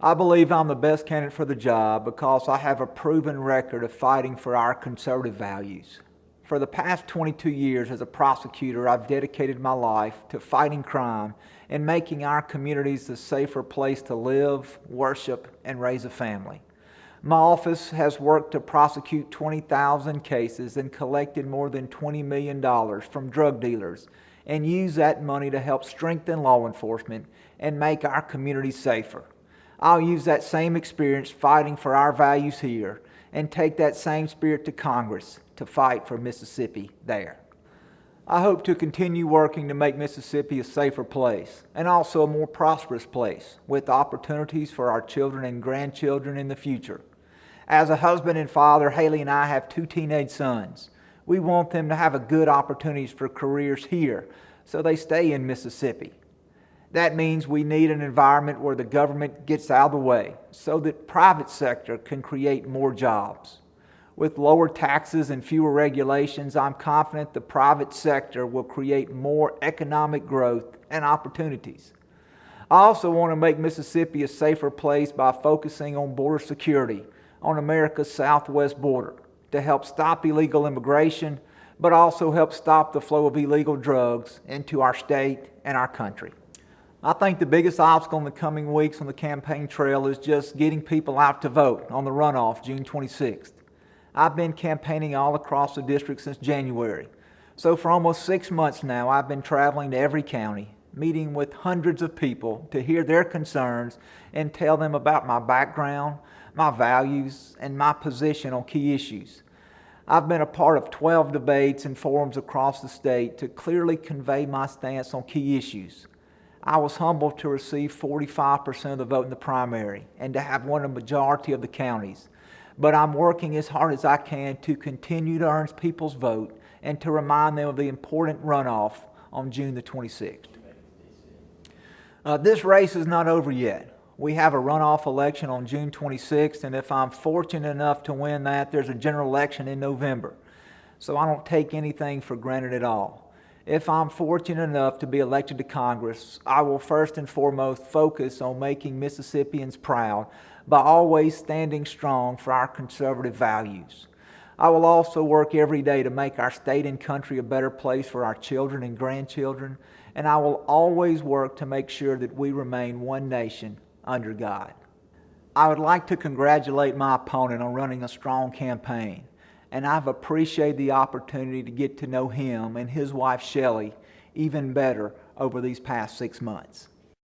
I believe I'm the best candidate for the job because I have a proven record of fighting for our conservative values. For the past 22 years as a prosecutor, I've dedicated my life to fighting crime and making our communities a safer place to live, worship, and raise a family. My office has worked to prosecute 20,000 cases and collected more than $20 million from drug dealers and used that money to help strengthen law enforcement and make our communities safer. I'll use that same experience fighting for our values here and take that same spirit to Congress to fight for Mississippi there. I hope to continue working to make Mississippi a safer place and also a more prosperous place with opportunities for our children and grandchildren in the future. As a husband and father, Haley and I have 2 teenage sons. We want them to have good opportunities for careers here so they stay in Mississippi. That means we need an environment where the government gets out of the way so that private sector can create more jobs. With lower taxes and fewer regulations, I'm confident the private sector will create more economic growth and opportunities. I also want to make Mississippi a safer place by focusing on border security on America's southwest border to help stop illegal immigration, but also help stop the flow of illegal drugs into our state and our country. I think the biggest obstacle in the coming weeks on the campaign trail is just getting people out to vote on the runoff June 26th. I've been campaigning all across the district since January. So for almost 6 months now, I've been traveling to every county, meeting with hundreds of people to hear their concerns and tell them about my background, my values, and my position on key issues. I've been a part of 12 debates and forums across the state to clearly convey my stance on key issues. I was humbled to receive 45% of the vote in the primary and to have won a majority of the counties. But I'm working as hard as I can to continue to earn people's vote and to remind them of the important runoff on June the 26th. This race is not over yet. We have a runoff election on June 26th, and if I'm fortunate enough to win that, there's a general election in November. So I don't take anything for granted at all. If I'm fortunate enough to be elected to Congress, I will first and foremost focus on making Mississippians proud by always standing strong for our conservative values. I will also work every day to make our state and country a better place for our children and grandchildren, and I will always work to make sure that we remain one nation under God. I would like to congratulate my opponent on running a strong campaign, and I've appreciated the opportunity to get to know him and his wife Shelley even better over these past 6 months.